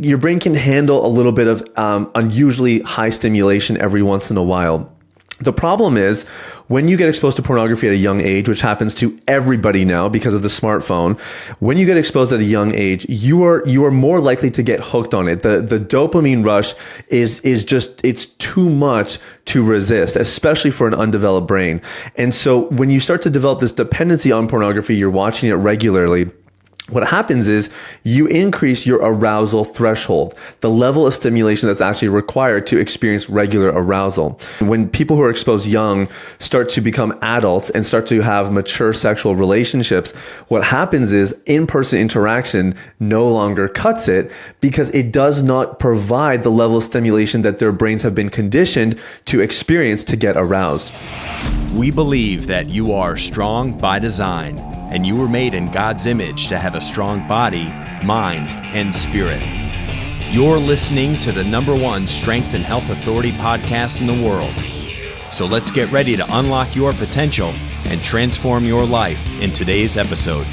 your brain can handle a little bit of unusually high stimulation every once in a while. The problem is when you get exposed to pornography at a young age, which happens to everybody now because of the smartphone, when you get exposed at a young age, you are more likely to get hooked on it. The dopamine rush is just, it's too much to resist, especially for an undeveloped brain. And so when you start to develop this dependency on pornography, you're watching it regularly, what happens is you increase your arousal threshold, the level of stimulation that's actually required to experience regular arousal. When people who are exposed young start to become adults and start to have mature sexual relationships, what happens is in-person interaction no longer cuts it because it does not provide the level of stimulation that their brains have been conditioned to experience to get aroused. We believe that you are strong by design, and you were made in God's image to have a strong body, mind, and spirit. You're listening to the #1 strength and health authority podcast in the world. So let's get ready to unlock your potential and transform your life in today's episode.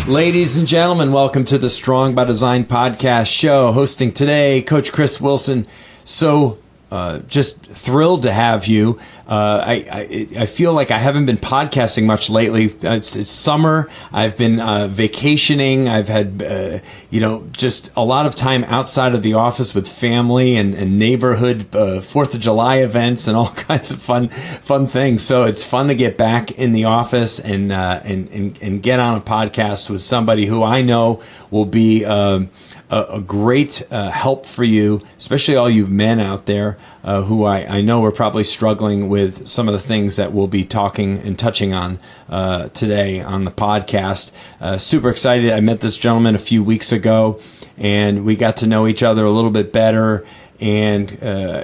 Ladies and gentlemen, welcome to the Strong by Design podcast show. Hosting today, Coach Chris Wilson. So just thrilled to have you. I feel like I haven't been podcasting much lately. It's summer. I've been vacationing. I've had, just a lot of time outside of the office with family and neighborhood 4th of July events and all kinds of fun things. So it's fun to get back in the office and get on a podcast with somebody who I know will be a great help for you, especially all you men out there who I know are probably struggling with some of the things that we'll be talking and touching on today on the podcast. Super excited. I met this gentleman a few weeks ago, and we got to know each other a little bit better. And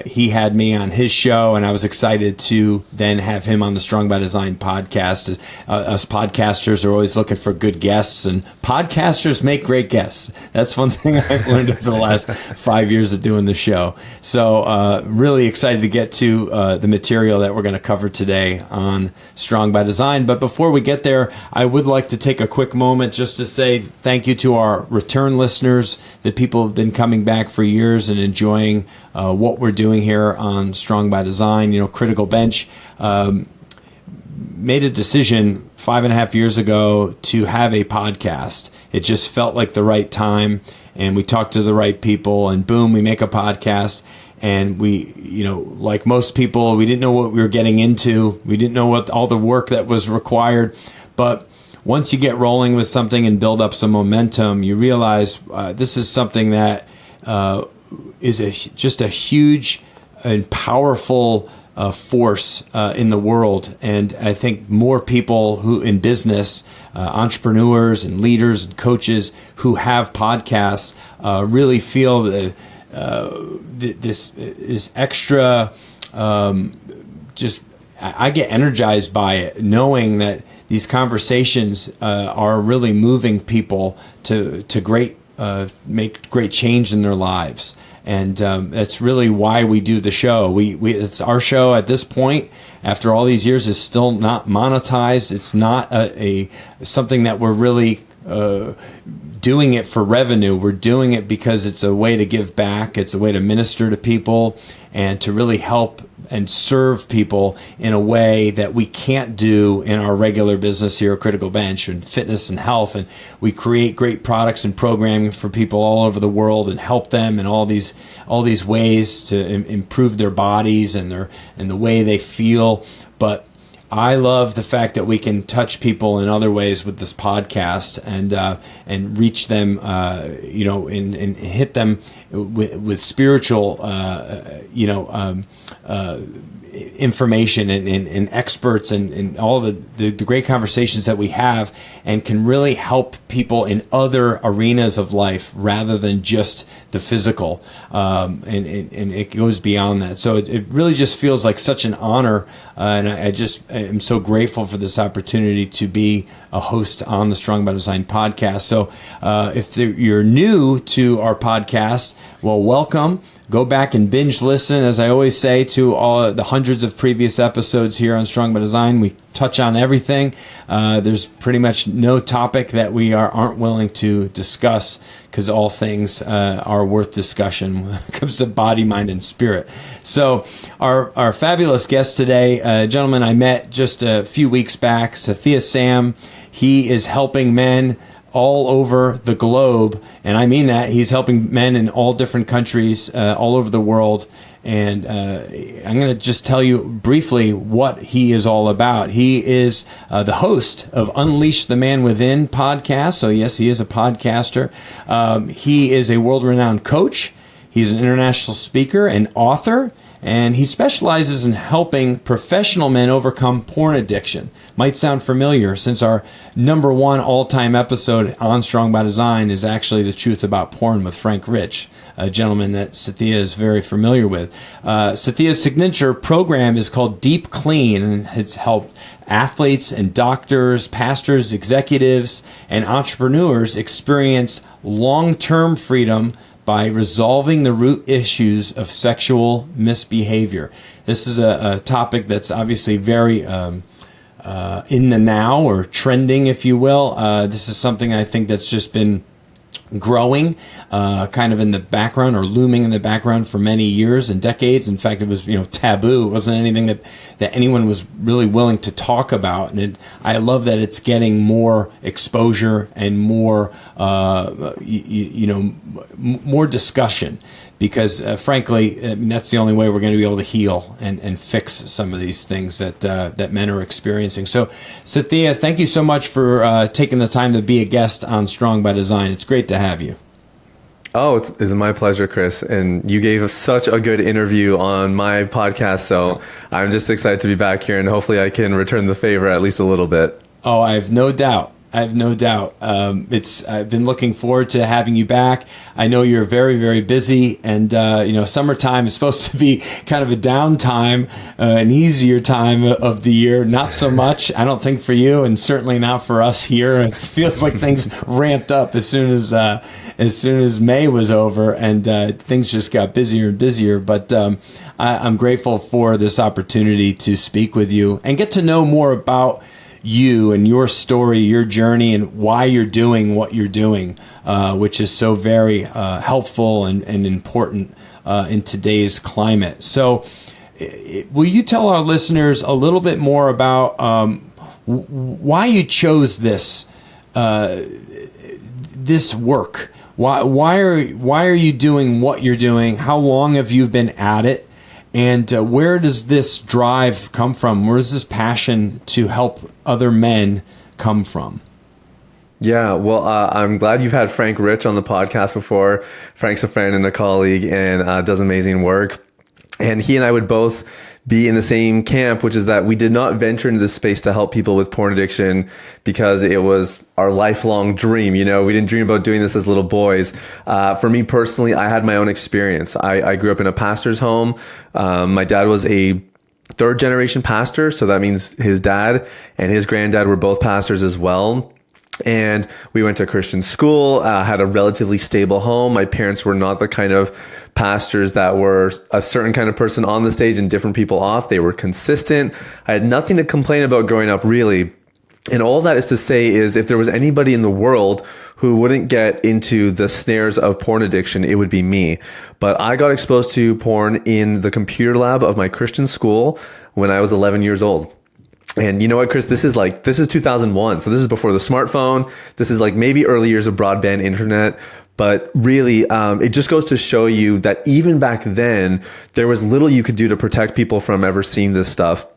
he had me on his show, and I was excited to then have him on the Strong by Design podcast. Us podcasters are always looking for good guests, and podcasters make great guests. That's one thing I've learned over the last 5 years of doing the show. So really excited to get to the material that we're going to cover today on Strong by Design. But before we get there, I would like to take a quick moment just to say thank you to our return listeners, that people have been coming back for years and enjoying what we're doing here on Strong by Design. Critical Bench made a decision 5.5 years ago to have a podcast. It just felt like the right time, and we talked to the right people, and boom, we make a podcast. And we, like most people, we didn't know what we were getting into. We didn't know what all the work that was required. But once you get rolling with something and build up some momentum, you realize this is something that is just a huge and powerful force in the world. And I think more people who in business, entrepreneurs and leaders and coaches who have podcasts really feel this extra, I get energized by it, knowing that these conversations are really moving people to make great change in their lives. And that's really why we do the show. It's our show at this point, after all these years, is still not monetized. It's not something that we're really doing it for revenue. We're doing it because it's a way to give back. It's a way to minister to people and to really help and serve people in a way that we can't do in our regular business here at Critical Bench and fitness and health. And we create great products and programming for people all over the world and help them in all these ways to improve their bodies and the way they feel. But I love the fact that we can touch people in other ways with this podcast and reach them, and hit them with spiritual, information and experts and all the great conversations that we have, and can really help people in other arenas of life rather than just the physical, and it goes beyond that. So it really just feels like such an honor, and I am so grateful for this opportunity to be a host on the Strong by Design podcast. So if you're new to our podcast, well, welcome. Go back and binge listen, as I always say, to all the hundreds of previous episodes here on Strong by Design. We touch on everything. There's pretty much no topic that we aren't willing to discuss, because all things are worth discussion when it comes to body, mind, and spirit. So our fabulous guest today, a gentleman I met just a few weeks back, Sathiya Sam. He is helping men all over the globe, and I mean that. He's helping men in all different countries, all over the world. And I'm going to just tell you briefly what he is all about. He is the host of Unleash the Man Within podcast. So yes, he is a podcaster. He is a world-renowned coach. He's an international speaker and author. And he specializes in helping professional men overcome porn addiction. Might sound familiar, since our number one all-time episode on Strong by Design is actually The Truth About Porn with Frank Rich, a gentleman that Sathiya is very familiar with. Sathiya's signature program is called Deep Clean, and it's helped athletes and doctors, pastors, executives, and entrepreneurs experience long-term freedom by resolving the root issues of sexual misbehavior. This is a topic that's obviously very in the now, or trending, if you will. This is something I think that's just been growing kind of in the background, or looming in the background, for many years and decades. In fact, it was taboo. It wasn't anything that anyone was really willing to talk about. And I love that it's getting more exposure and more more discussion, because frankly, I mean, that's the only way we're going to be able to heal and fix some of these things that men are experiencing. So, Sathiya, thank you so much for taking the time to be a guest on Strong by Design. It's great to have you. Oh, it's my pleasure, Chris. And you gave us such a good interview on my podcast, so I'm just excited to be back here, and hopefully I can return the favor at least a little bit. Oh, I have no doubt. I've been looking forward to having you back. I know you're very, very busy, and summertime is supposed to be kind of a downtime, an easier time of the year. Not so much, I don't think, for you, and certainly not for us here. It feels like things ramped up as soon as May was over, and things just got busier and busier. But I'm grateful for this opportunity to speak with you and get to know more about you and your story, your journey, and why you're doing what you're doing, which is so very helpful and important in today's climate. So will you tell our listeners a little bit more about why you chose this work? Why are you doing what you're doing? How long have you been at it? And where does this drive come from? Where does this passion to help other men come from? Yeah, well, I'm glad you've had Frank Rich on the podcast before. Frank's a friend and a colleague, and does amazing work. And he and I would both be in the same camp, which is that we did not venture into this space to help people with porn addiction because it was our lifelong dream. We didn't dream about doing this as little boys. For me personally, I had my own experience. I grew up in a pastor's home. My dad was a third generation pastor. So that means his dad and his granddad were both pastors as well. And we went to Christian school, had a relatively stable home. My parents were not the kind of pastors that were a certain kind of person on the stage and different people off. They were consistent. I had nothing to complain about growing up, really. And all that is to say is, if there was anybody in the world who wouldn't get into the snares of porn addiction, it would be me. But I got exposed to porn in the computer lab of my Christian school when I was 11 years old. And you know what, Chris, this is 2001. So this is before the smartphone. This is like maybe early years of broadband internet. But really, it just goes to show you that even back then, there was little you could do to protect people from ever seeing this stuff.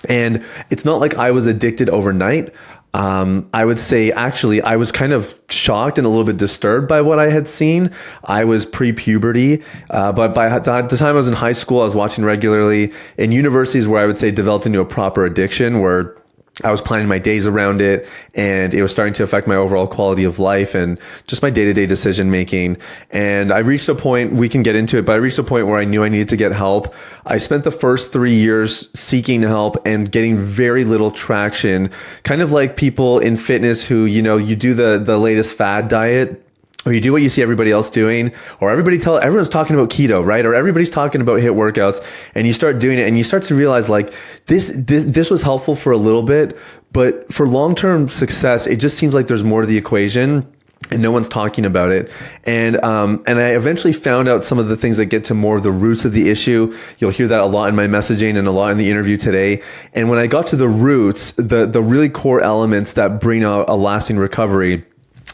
And it's not like I was addicted overnight. I would say, actually, I was kind of shocked and a little bit disturbed by what I had seen. I was pre-puberty, but by the time I was in high school, I was watching regularly. In universities, where I would say developed into a proper addiction, where I was planning my days around it, and it was starting to affect my overall quality of life and just my day-to-day decision making. And I reached a point, we can get into it, but I reached a point where I knew I needed to get help. I spent the first 3 years seeking help and getting very little traction, kind of like people in fitness who, you do the latest fad diet, or you do what you see everybody else doing, or everyone's talking about keto, right? Or everybody's talking about HIIT workouts, and you start doing it and you start to realize like this was helpful for a little bit, but for long-term success, it just seems like there's more to the equation and no one's talking about it. And I eventually found out some of the things that get to more of the roots of the issue. You'll hear that a lot in my messaging and a lot in the interview today. And when I got to the roots, the really core elements that bring out a lasting recovery,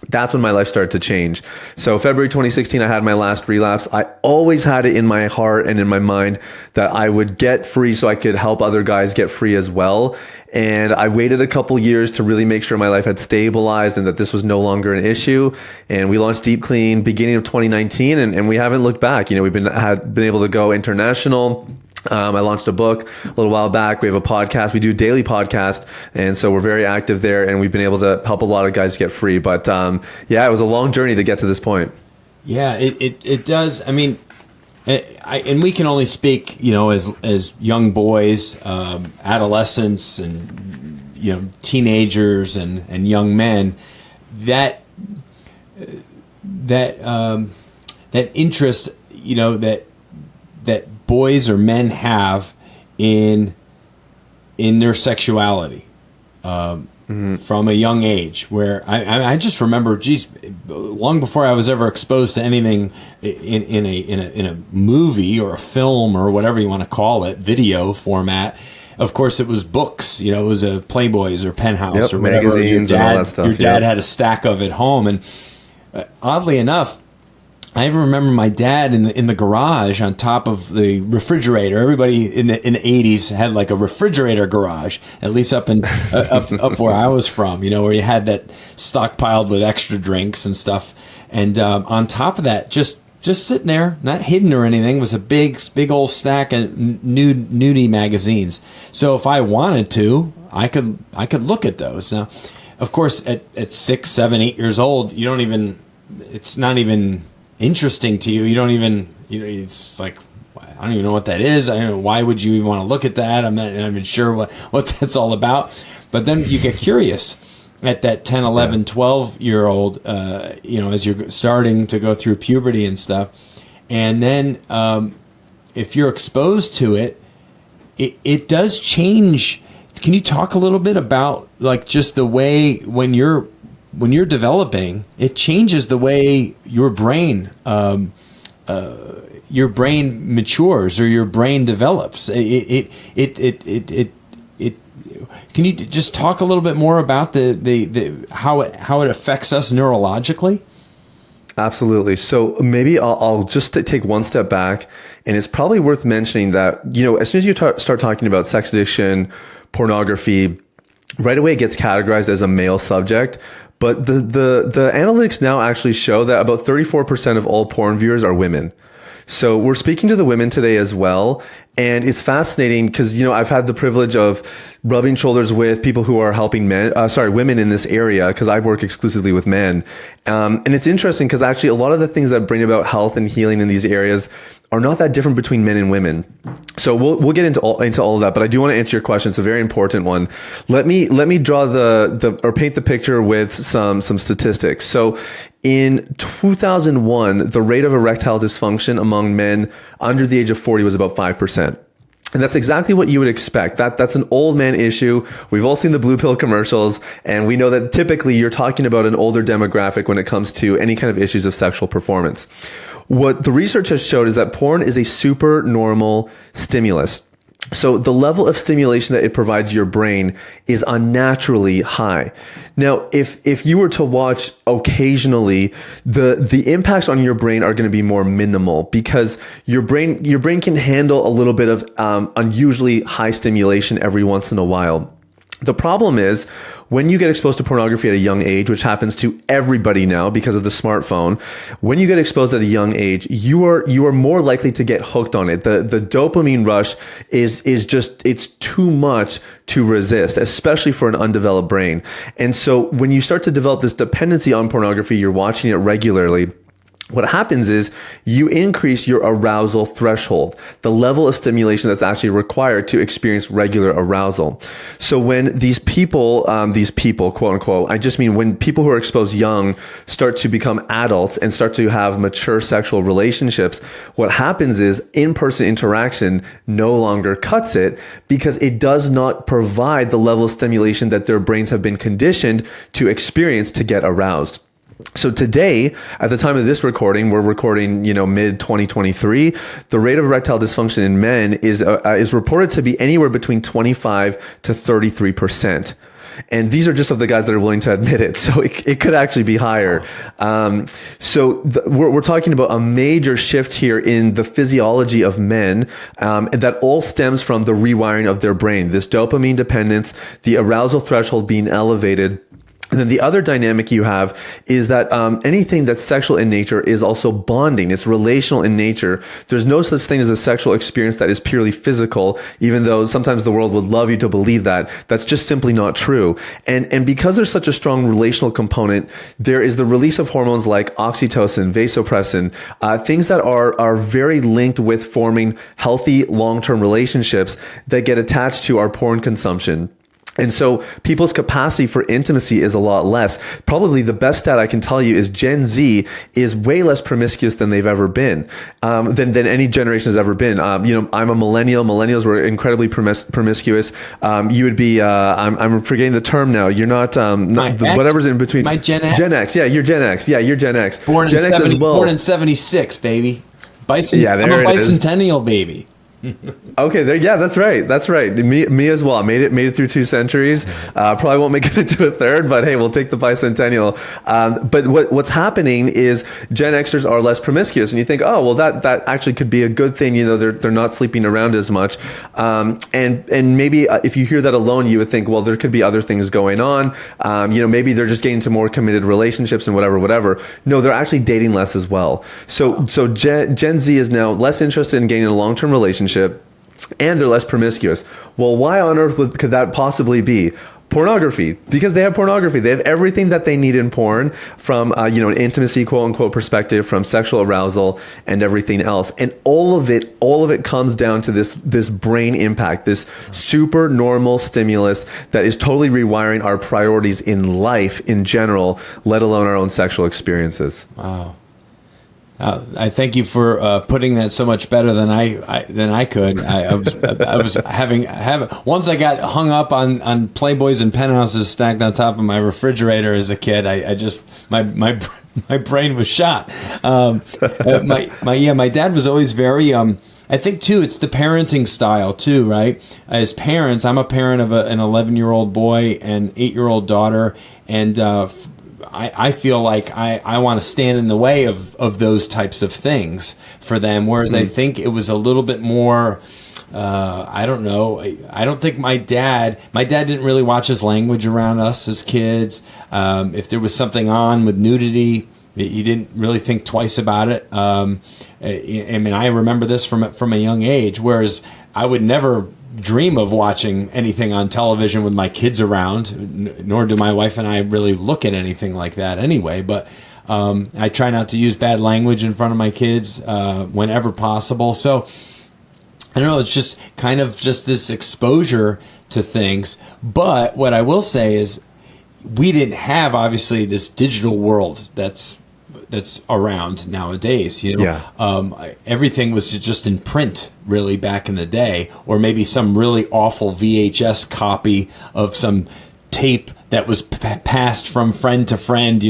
that's when my life started to change. So February 2016, I had my last relapse. I always had it in my heart and in my mind that I would get free so I could help other guys get free as well. And I waited a couple years to really make sure my life had stabilized and that this was no longer an issue. And we launched Deep Clean beginning of 2019, and we haven't looked back. You know, we've been able to go international. I launched a book a little while back. We have a podcast. We do a daily podcast. And so we're very active there, and we've been able to help a lot of guys get free. But yeah, it was a long journey to get to this point. Yeah, it does. I mean, and we can only speak, you know, as young boys, adolescents, and, you know, teenagers and young men, that interest, you know, that boys or men have in their sexuality from a young age, where I just remember, geez, long before I was ever exposed to anything in a movie or a film or whatever you want to call it, video format. Of course, it was books. You know, it was a Playboys or Penthouse or whatever. Magazines and all that stuff. Your dad had a stack of at home, and oddly enough, I even remember my dad in the garage on top of the refrigerator. Everybody in the 80s had like a refrigerator garage, at least up where I was from, you know, where you had that stockpiled with extra drinks and stuff. And on top of that, just sitting there, not hidden or anything, was a big old stack of nudie magazines. So if I wanted to, I could look at those. Now, of course, at 6, 7, 8 years old, you don't even, it's not even interesting to you. You don't even, you know, it's like, I don't even know what that is. I don't know, why would you even want to look at that? I'm not even sure what that's all about. But then you get curious at that 10, 11, 12-year-old, you know, as you're starting to go through puberty and stuff. And then if you're exposed to it, it does change. Can you talk a little bit about like just the way when you're developing, it changes the way your brain matures or your brain develops. Can you just talk a little bit more about the how it affects us neurologically? Absolutely. So maybe I'll just take one step back, and it's probably worth mentioning that, you know, as soon as you start talking about sex addiction, pornography, right away it gets categorized as a male subject. But the analytics now actually show that about 34% of all porn viewers are women. So we're speaking to the women today as well. And it's fascinating because, you know, I've had the privilege of rubbing shoulders with people who are helping women in this area, because I work exclusively with men. And it's interesting because actually a lot of the things that bring about health and healing in these areas are not that different between men and women. So we'll get into all of that, but I do want to answer your question. It's a very important one. Let me draw or paint the picture with some statistics. So in 2001, the rate of erectile dysfunction among men under the age of 40 was about 5%. And that's exactly what you would expect. That's an old man issue. We've all seen the blue pill commercials, and we know that typically you're talking about an older demographic when it comes to any kind of issues of sexual performance. What the research has showed is that porn is a super normal stimulus. So the level of stimulation that it provides your brain is unnaturally high. Now, if you were to watch occasionally, the impacts on your brain are going to be more minimal, because your brain can handle a little bit of unusually high stimulation every once in a while. The problem is when you get exposed to pornography at a young age, which happens to everybody now because of the smartphone, when you get exposed at a young age, you are more likely to get hooked on it. The dopamine rush is just, it's too much to resist, especially for an undeveloped brain. And so when you start to develop this dependency on pornography, you're watching it regularly, what happens is you increase your arousal threshold, the level of stimulation that's actually required to experience regular arousal. So when these people, quote unquote, I just mean when people who are exposed young start to become adults and start to have mature sexual relationships, what happens is in-person interaction no longer cuts it because it does not provide the level of stimulation that their brains have been conditioned to experience to get aroused. So today, at the time of this recording, we're recording, mid 2023. The rate of erectile dysfunction in men is reported to be anywhere between 25 to 33%. And these are just of the guys that are willing to admit it. So it could actually be higher. We're talking about a major shift here in the physiology of men, that all stems from the rewiring of their brain, this dopamine dependence, the arousal threshold being elevated. And then the other dynamic you have is that anything that's sexual in nature is also bonding. It's relational in nature. There's no such thing as a sexual experience that is purely physical, even though sometimes the world would love you to believe that. That's just simply not true. And because there's such a strong relational component, there is the release of hormones like oxytocin, vasopressin, things that are very linked with forming healthy long-term relationships that get attached to our porn consumption. And so people's capacity for intimacy is a lot less. Probably the best stat I can tell you is Gen Z is way less promiscuous than they've ever been, than any generation has ever been. I'm a millennial. Millennials were incredibly promiscuous. You would be, I'm forgetting the term now. You're not, whatever's in between. My Gen X. Gen X. Yeah, you're Gen X. Yeah, you're Gen X. Born in 76, baby. I'm a bicentennial baby. Okay, that's right. Me as well. Made it through 2 centuries. Probably won't make it into a third, but hey, we'll take the bicentennial. But what's happening is Gen Xers are less promiscuous, and you think, oh, well, that actually could be a good thing. They're not sleeping around as much, and maybe if you hear that alone, you would think, well, there could be other things going on. Maybe they're just getting to more committed relationships and whatever. No, they're actually dating less as well. So Gen Z is now less interested in getting a long-term relationship, and they're less promiscuous. Well, why on earth could that possibly be? Pornography, because they have pornography. They have everything that they need in porn from, an intimacy, quote unquote, perspective, from sexual arousal and everything else. And all of it comes down to this brain impact, this super normal stimulus that is totally rewiring our priorities in life in general, let alone our own sexual experiences. Wow. I thank you for putting that so much better than I could. I was having once I got hung up on Playboys and penthouses stacked on top of my refrigerator as a kid. I just my brain was shot. My dad was always very. I think too, it's the parenting style too, right? As parents, I'm a parent of an 11-year-old boy and 8-year-old daughter, and I feel like I want to stand in the way of those types of things for them. Whereas I think it was a little bit more, I don't know. I don't think my dad didn't really watch his language around us as kids. If there was something on with nudity, he didn't really think twice about it. I mean, I remember this from a young age, whereas I would never dream of watching anything on television with my kids around, nor do my wife and I really look at anything like that anyway. But I try not to use bad language in front of my kids whenever possible. So I don't know, it's just kind of just this exposure to things. But what I will say is we didn't have, obviously, this digital world that's around nowadays, everything was just in print really back in the day, or maybe some really awful VHS copy of some tape that was passed from friend to friend,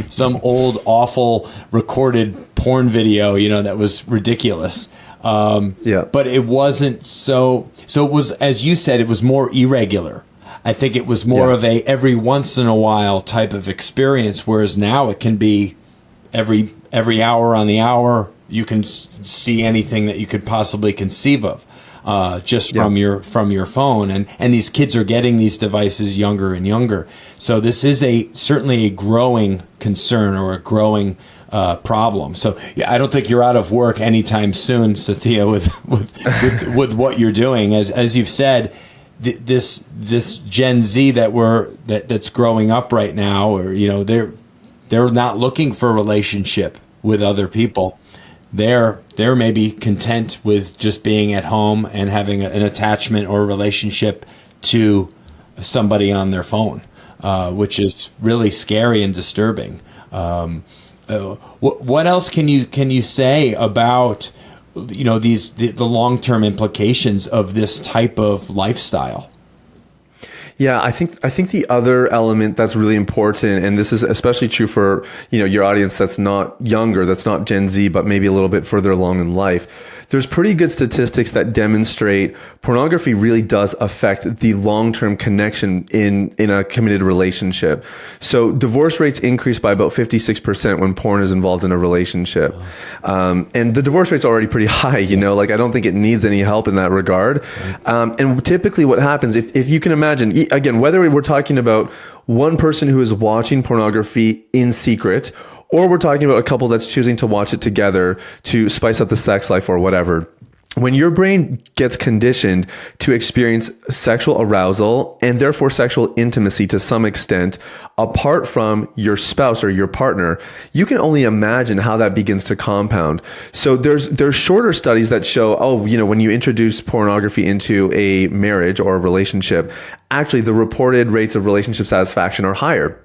some old awful recorded porn video, that was ridiculous. But it wasn't so it was, as you said, it was more irregular. I think it was more of a every once in a while type of experience, whereas now it can be every hour on the hour. You can see anything that you could possibly conceive of just from your phone, and these kids are getting these devices younger and younger. So this is certainly a growing concern, or a growing problem. So I don't think you're out of work anytime soon, Sathiya, with what you're doing. As you've said, this Gen Z that's growing up right now, or they're they're not looking for a relationship with other people. They're maybe content with just being at home and having an attachment or a relationship to somebody on their phone, which is really scary and disturbing. What else can you say about the long-term implications of this type of lifestyle? Yeah, I think the other element that's really important, and this is especially true for, your audience that's not younger, that's not Gen Z, but maybe a little bit further along in life. There's pretty good statistics that demonstrate pornography really does affect the long-term connection in a committed relationship. So divorce rates increase by about 56% when porn is involved in a relationship. And the divorce rate's already pretty high, I don't think it needs any help in that regard. And typically what happens, if you can imagine, again, whether we're talking about one person who is watching pornography in secret, or we're talking about a couple that's choosing to watch it together to spice up the sex life or whatever. When your brain gets conditioned to experience sexual arousal and therefore sexual intimacy to some extent, apart from your spouse or your partner, you can only imagine how that begins to compound. So there's shorter studies that show, when you introduce pornography into a marriage or a relationship, actually the reported rates of relationship satisfaction are higher.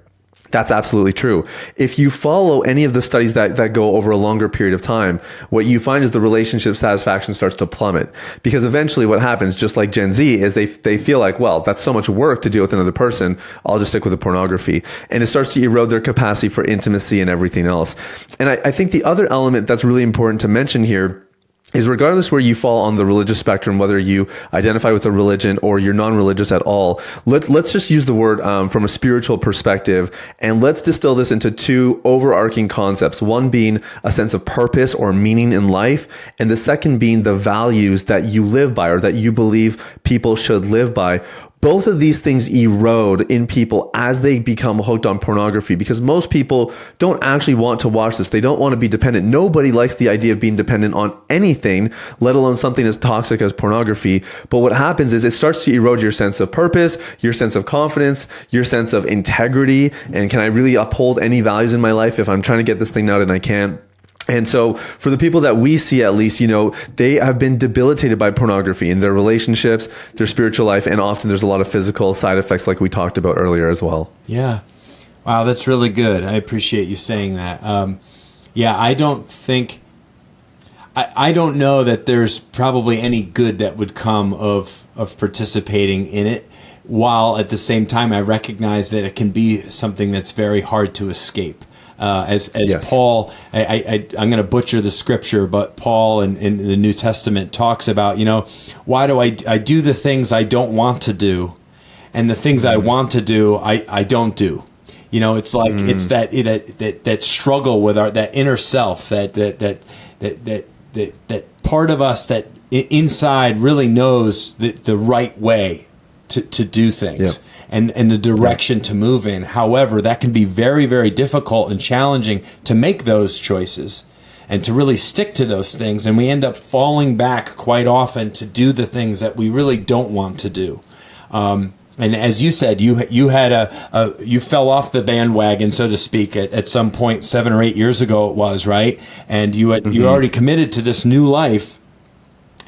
That's absolutely true. If you follow any of the studies that go over a longer period of time, what you find is the relationship satisfaction starts to plummet, because eventually what happens, just like Gen Z, is they feel like, well, that's so much work to deal with another person, I'll just stick with the pornography. And it starts to erode their capacity for intimacy and everything else. And I think the other element that's really important to mention here is, regardless where you fall on the religious spectrum, whether you identify with a religion or you're non-religious at all, let's just use the word from a spiritual perspective, and let's distill this into two overarching concepts. One being a sense of purpose or meaning in life, and the second being the values that you live by or that you believe people should live by. Both of these things erode in people as they become hooked on pornography, because most people don't actually want to watch this. They don't want to be dependent. Nobody likes the idea of being dependent on anything, let alone something as toxic as pornography. But what happens is it starts to erode your sense of purpose, your sense of confidence, your sense of integrity. And can I really uphold any values in my life if I'm trying to get this thing out and I can't? And so for the people that we see, at least, they have been debilitated by pornography in their relationships, their spiritual life, and often there's a lot of physical side effects like we talked about earlier as well. Yeah. Wow, that's really good. I appreciate you saying that. I don't know that there's probably any good that would come of participating in it, while at the same time I recognize that it can be something that's very hard to escape. As yes. Paul, I'm going to butcher the scripture, but Paul in the New Testament talks about, why do I do the things I don't want to do, and the things I want to do, I don't do. It's like it's that struggle with that inner self, that part of us that inside really knows the right way to do things. Yeah. And the direction to move in. However, that can be very, very difficult and challenging to make those choices and to really stick to those things. And we end up falling back quite often to do the things that we really don't want to do. And as you said, you had you fell off the bandwagon, so to speak, at some point 7 or 8 years ago it was, right? And you already committed to this new life.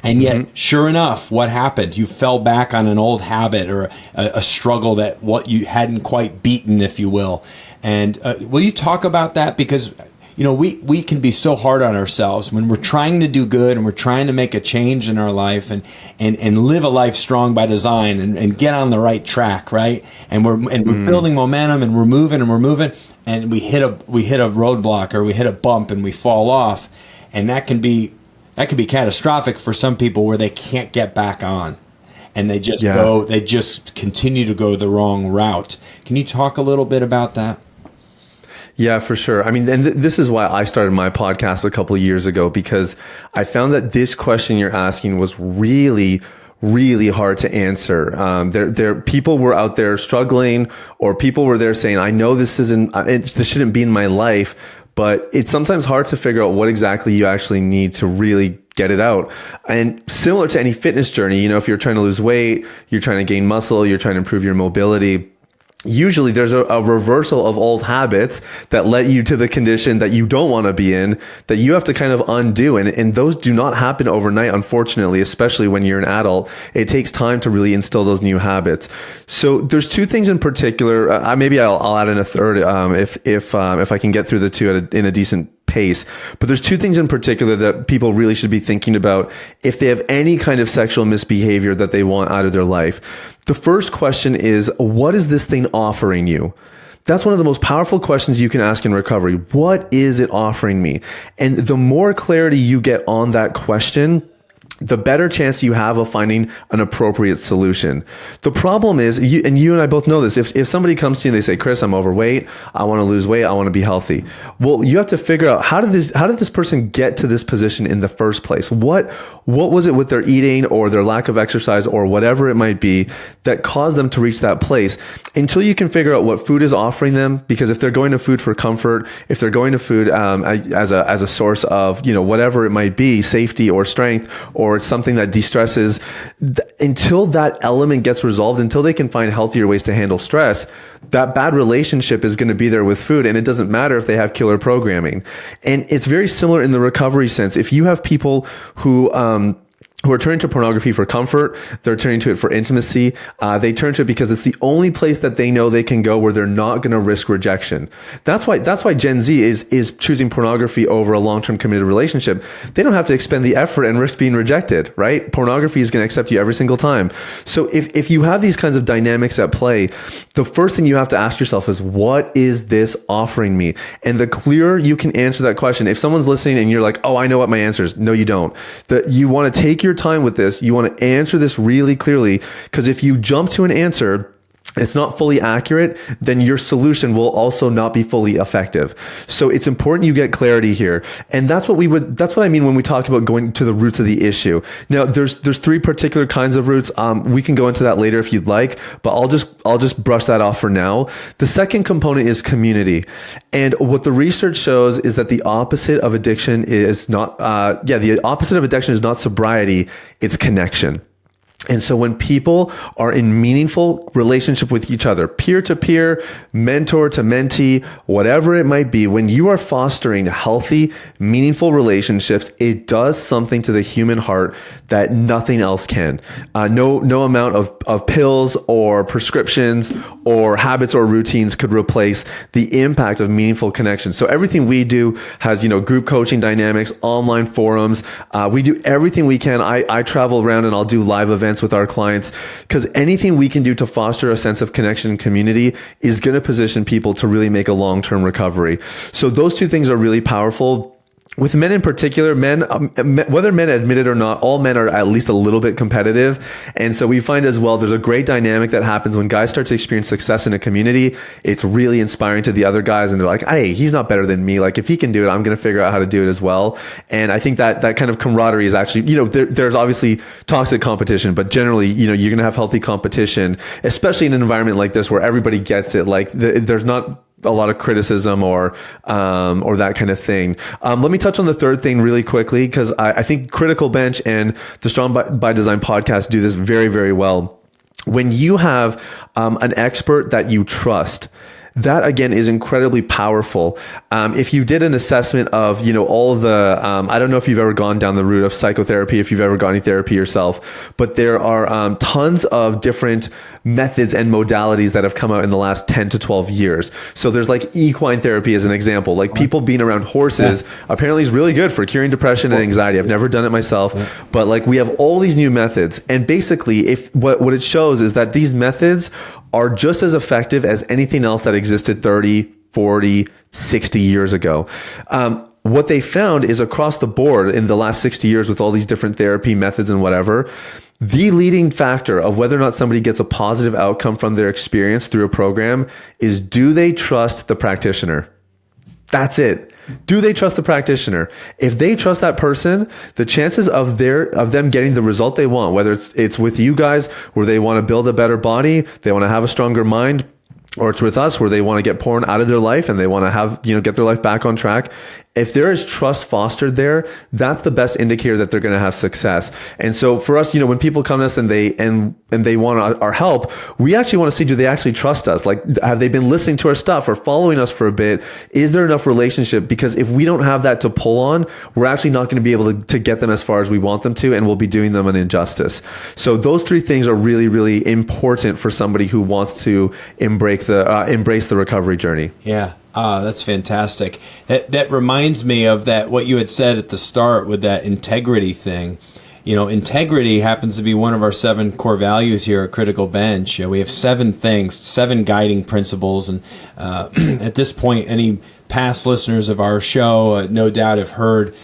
And yet, sure enough, what happened? You fell back on an old habit or a struggle that what you hadn't quite beaten, if you will. And will you talk about that? Because, we can be so hard on ourselves when we're trying to do good and we're trying to make a change in our life and live a life strong by design and get on the right track, right? And we're building momentum and we're moving and we hit a roadblock or we hit a bump and we fall off, and that can be catastrophic for some people, where they can't get back on and they just continue to go the wrong route. Can you talk a little bit about that? Yeah, for sure. I mean, and this is why I started my podcast a couple of years ago, because I found that this question you're asking was really, really hard to answer. There people were out there struggling, or people were there saying, I know this shouldn't be in my life, but it's sometimes hard to figure out what exactly you actually need to really get it out. And similar to any fitness journey, if you're trying to lose weight, you're trying to gain muscle, you're trying to improve your mobility, usually there's a reversal of old habits that led you to the condition that you don't want to be in, that you have to kind of undo. And those do not happen overnight, unfortunately, especially when you're an adult. It takes time to really instill those new habits. So there's two things in particular. Maybe I'll add in a third if I can get through the two in a decent pace. But there's two things in particular that people really should be thinking about if they have any kind of sexual misbehavior that they want out of their life. The first question is, what is this thing offering you? That's one of the most powerful questions you can ask in recovery. What is it offering me? And the more clarity you get on that question, the better chance you have of finding an appropriate solution. The problem is, you and I both know this, if somebody comes to you and they say, Chris, I'm overweight, I want to lose weight, I want to be healthy. Well, you have to figure out, how did this person get to this position in the first place? What was it with their eating or their lack of exercise or whatever it might be that caused them to reach that place? Until you can figure out what food is offering them, because if they're going to food for comfort, if they're going to food as a source of, whatever it might be, safety or strength, or it's something that de-stresses, until that element gets resolved, until they can find healthier ways to handle stress, that bad relationship is going to be there with food. And it doesn't matter if they have killer programming. And it's very similar in the recovery sense. If you have people who are turning to pornography for comfort, they're turning to it for intimacy. They turn to it because it's the only place that they know they can go where they're not going to risk rejection. That's why Gen Z is choosing pornography over a long-term committed relationship. They don't have to expend the effort and risk being rejected, right? Pornography is going to accept you every single time. So if you have these kinds of dynamics at play, the first thing you have to ask yourself is, what is this offering me? And the clearer you can answer that question, if someone's listening and you're like, oh, I know what my answer is. No, you don't. You want to take your time with this. You want to answer this really clearly, because if you jump to an answer, it's not fully accurate, then your solution will also not be fully effective. So it's important you get clarity here. And that's what I mean when we talk about going to the roots of the issue. Now, there's three particular kinds of roots. We can go into that later if you'd like, but I'll just brush that off for now. The second component is community. And what the research shows is that the opposite of addiction is not, the opposite of addiction is not sobriety, it's connection. And so when people are in meaningful relationship with each other, peer to peer, mentor to mentee, whatever it might be, when you are fostering healthy, meaningful relationships, it does something to the human heart that nothing else can. No amount of pills or prescriptions or habits or routines could replace the impact of meaningful connections. So everything we do has, group coaching dynamics, online forums. We do everything we can. I travel around and I'll do live events with our clients, because anything we can do to foster a sense of connection and community is going to position people to really make a long-term recovery. So those two things are really powerful. With men in particular, whether men admit it or not, all men are at least a little bit competitive. And so we find as well, there's a great dynamic that happens when guys start to experience success in a community. It's really inspiring to the other guys. And they're like, hey, he's not better than me. Like, if he can do it, I'm going to figure out how to do it as well. And I think that kind of camaraderie is actually, there's obviously toxic competition, but generally, you're going to have healthy competition, especially in an environment like this where everybody gets it. Like there's not a lot of criticism or that kind of thing. Let me touch on the third thing really quickly, because I think Critical Bench and the Strong by Design podcast do this very, very well. When you have an expert that you trust, that again is incredibly powerful. If you did an assessment of, all the, I don't know if you've ever gone down the route of psychotherapy, if you've ever got any therapy yourself, but there are tons of different methods and modalities that have come out in the last 10 to 12 years. So there's like equine therapy as an example, like people being around horses apparently is really good for curing depression and anxiety. I've never done it myself, but like we have all these new methods. And basically what it shows is that these methods are just as effective as anything else that existed 30, 40, 60 years ago. What they found is across the board in the last 60 years with all these different therapy methods and whatever, the leading factor of whether or not somebody gets a positive outcome from their experience through a program is, do they trust the practitioner? That's it. Do they trust the practitioner? If they trust that person, the chances of them getting the result they want, whether it's with you guys where they want to build a better body, they want to have a stronger mind, or it's with us where they want to get porn out of their life and they want to have, get their life back on track. If there is trust fostered there, that's the best indicator that they're going to have success. And so for us, when people come to us and they want our help, we actually want to see, do they actually trust us? Like, have they been listening to our stuff or following us for a bit? Is there enough relationship? Because if we don't have that to pull on, we're actually not going to be able to get them as far as we want them to, and we'll be doing them an injustice. So those three things are really, really important for somebody who wants to embrace the recovery journey. Yeah. That's fantastic. That reminds me of what you had said at the start with that integrity thing. Integrity happens to be one of our 7 core values here at Critical Bench. We have 7 things, 7 guiding principles. And at this point, any past listeners of our show no doubt have heard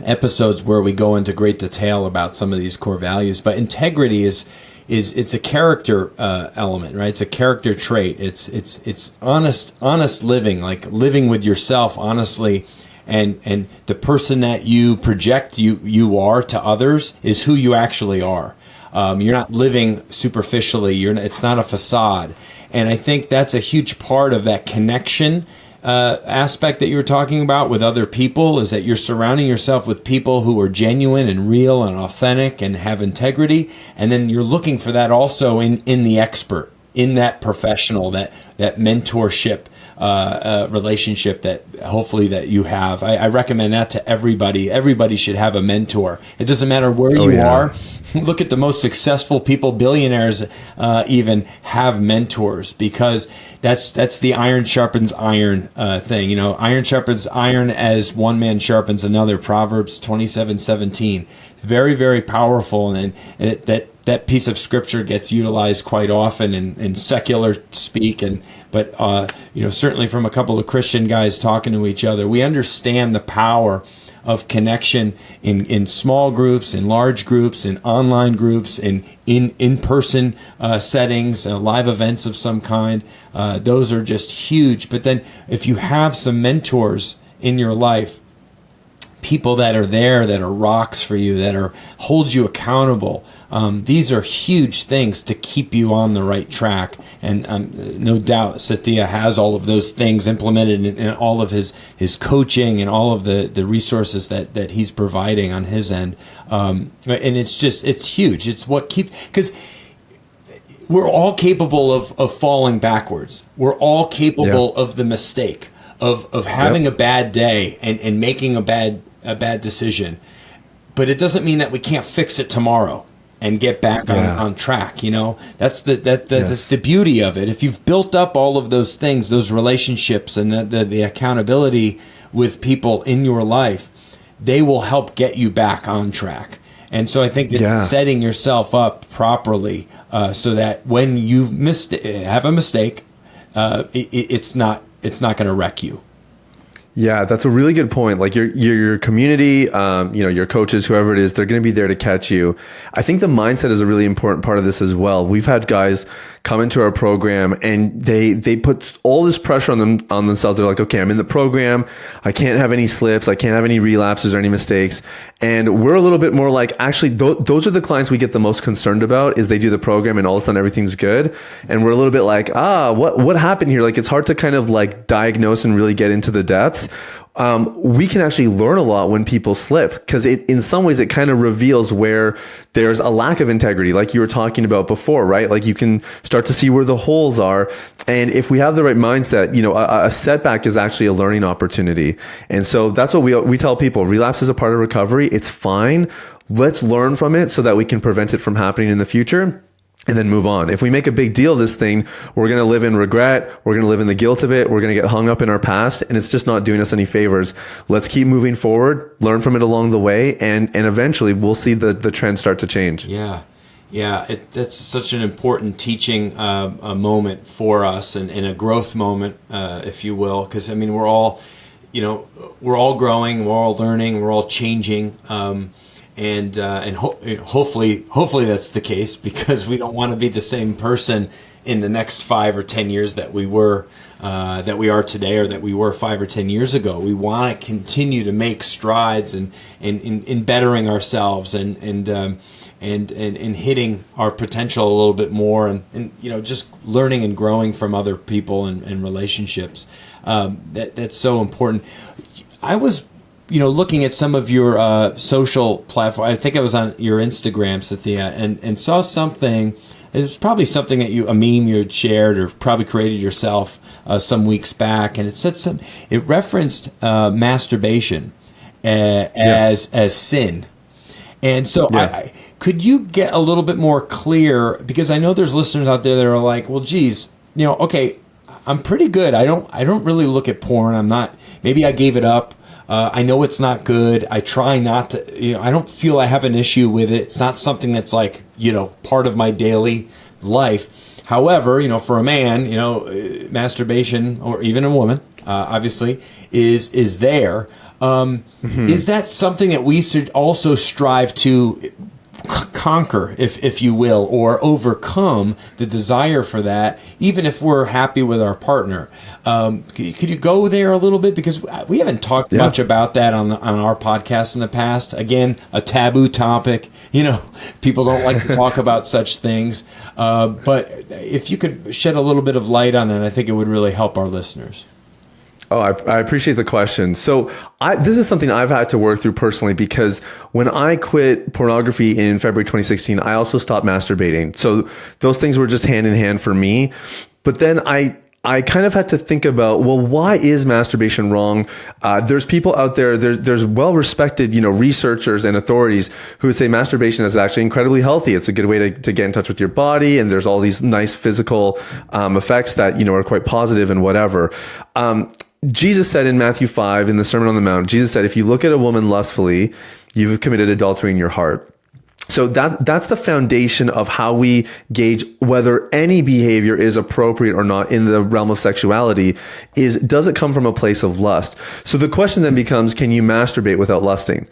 episodes where we go into great detail about some of these core values. But integrity is it's a character element, right? It's a character trait. It's honest living, like living with yourself honestly, and the person that you project you are to others is who you actually are. You're not living superficially. It's not a facade, and I think that's a huge part of that connection aspect that you were talking about with other people, is that you're surrounding yourself with people who are genuine and real and authentic and have integrity. And then you're looking for that also in the expert, in that professional, that mentorship relationship that hopefully that you have. I recommend that to everybody. Everybody should have a mentor. It doesn't matter where you are. Look at the most successful people, billionaires even have mentors, because that's the iron sharpens iron thing. Iron sharpens iron as one man sharpens another. Proverbs 27:17. Very, very powerful, and that piece of scripture gets utilized quite often in secular speak, but certainly from a couple of Christian guys talking to each other, we understand the power of connection in small groups, in large groups, in online groups, in person settings, live events of some kind. Those are just huge. But then if you have some mentors in your life, people that are there, that are rocks for you, that hold you accountable. These are huge things to keep you on the right track. And no doubt Sathiya has all of those things implemented in all of his coaching and all of the resources that he's providing on his end. And it's huge. It's what because we're all capable of falling backwards. We're all capable of the mistake of having a bad day and making a bad decision, but it doesn't mean that we can't fix it tomorrow and get back on track. That's the beauty of it. If you've built up all of those things, those relationships, and the accountability with people in your life, they will help get you back on track. And so I think it's setting yourself up properly so that when you have a mistake, it's not going to wreck you. Yeah, that's a really good point. Like your community, your coaches, whoever it is, they're going to be there to catch you. I think the mindset is a really important part of this as well. We've had guys come into our program and they put all this pressure on themselves. They're like, okay, I'm in the program. I can't have any slips. I can't have any relapses or any mistakes. And we're a little bit more like, actually, those are the clients we get the most concerned about, is they do the program and all of a sudden everything's good. And we're a little bit like, what happened here? Like, it's hard to kind of like diagnose and really get into the depths. We can actually learn a lot when people slip, because in some ways it kind of reveals where there's a lack of integrity, like you were talking about before, right? Like you can start to see where the holes are. And if we have the right mindset, a setback is actually a learning opportunity. And so that's what we tell people. Relapse is a part of recovery. It's fine. Let's learn from it so that we can prevent it from happening in the future, and then move on. If we make a big deal of this thing, we're going to live in regret. We're going to live in the guilt of it. We're going to get hung up in our past, and it's just not doing us any favors. Let's keep moving forward, learn from it along the way, and eventually we'll see the trend start to change. Yeah. That's such an important teaching a moment for us, and a growth moment, if you will, because we're all growing, we're all learning, we're all changing. And hopefully that's the case, because we don't want to be the same person in the next 5 or 10 years that we are today, or that we were 5 or 10 years ago. We want to continue to make strides in bettering ourselves and and hitting our potential a little bit more, and just learning and growing from other people and relationships. That's so important. I was looking at some of your social platform. I think I was on your Instagram, Sathiya, and saw something. It was probably something that a meme you had shared or probably created yourself some weeks back, and it referenced masturbation as sin. And so could you get a little bit more clear, because I know there's listeners out there that are like, well, geez, okay, I'm pretty good. I don't really look at porn. Maybe I gave it up. I know it's not good. I try not to, I don't feel I have an issue with it. It's not something that's like, part of my daily life. However, for a man, masturbation, or even a woman, obviously, is there. Is that something that we should also strive to conquer, if you will, or overcome the desire for that, even if we're happy with our partner? Could you go there a little bit, because we haven't talked much about that on our podcast in the past. Again, a taboo topic. People don't like to talk about such things. But if you could shed a little bit of light on it, I think it would really help our listeners. Oh, I appreciate the question. So this is something I've had to work through personally, because when I quit pornography in February 2016, I also stopped masturbating. So those things were just hand in hand for me. But then I kind of had to think about, well, why is masturbation wrong? There's people out there, there's well-respected, researchers and authorities who would say masturbation is actually incredibly healthy. It's a good way to get in touch with your body. And there's all these nice physical effects that, are quite positive and whatever. Jesus said in Matthew 5, in the Sermon on the Mount, Jesus said, if you look at a woman lustfully, you've committed adultery in your heart. So that's the foundation of how we gauge whether any behavior is appropriate or not in the realm of sexuality. Does it come from a place of lust? So the question then becomes, can you masturbate without lusting?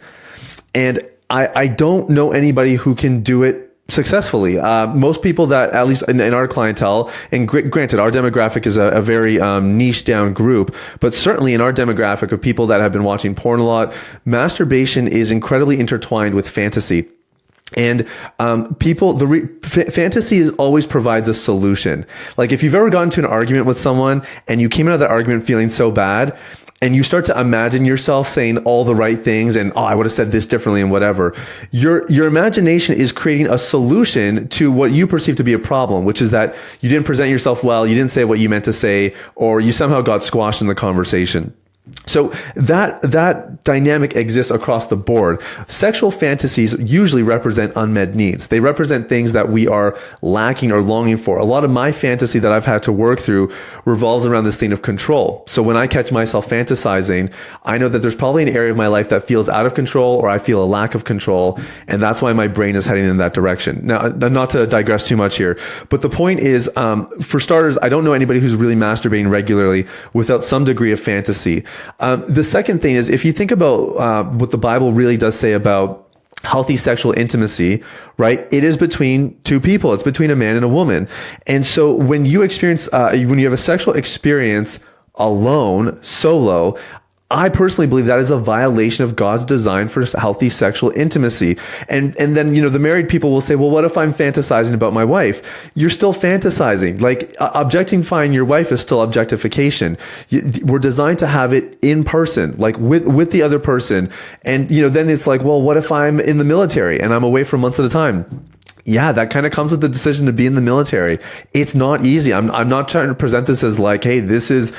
And I don't know anybody who can do it successfully. Most people that, at least in our clientele, and granted, our demographic is a very niche down group, but certainly in our demographic of people that have been watching porn a lot, masturbation is incredibly intertwined with fantasy. And fantasy always provides a solution. Like if you've ever gotten into an argument with someone and you came out of that argument feeling so bad, and you start to imagine yourself saying all the right things and, I would have said this differently and whatever. Your imagination is creating a solution to what you perceive to be a problem, which is that you didn't present yourself well, you didn't say what you meant to say, or you somehow got squashed in the conversation. So that dynamic exists across the board. Sexual fantasies usually represent unmet needs. They represent things that we are lacking or longing for. A lot of my fantasy that I've had to work through revolves around this thing of control. So when I catch myself fantasizing, I know that there's probably an area of my life that feels out of control, or I feel a lack of control, and that's why my brain is heading in that direction. Now, not to digress too much here, but the point is, for starters, I don't know anybody who's really masturbating regularly without some degree of fantasy. The second thing is, if you think about what the Bible really does say about healthy sexual intimacy, right? It is between two people. It's between a man and a woman. And so when you have a sexual experience alone, solo, I personally believe that is a violation of God's design for healthy sexual intimacy. And then, the married people will say, well, what if I'm fantasizing about my wife? You're still fantasizing. Like objectifying your wife is still objectification. We're designed to have it in person, like with the other person. And, then it's like, well, what if I'm in the military and I'm away for months at a time? Yeah, that kind of comes with the decision to be in the military. It's not easy. I'm not trying to present this as like, hey, this is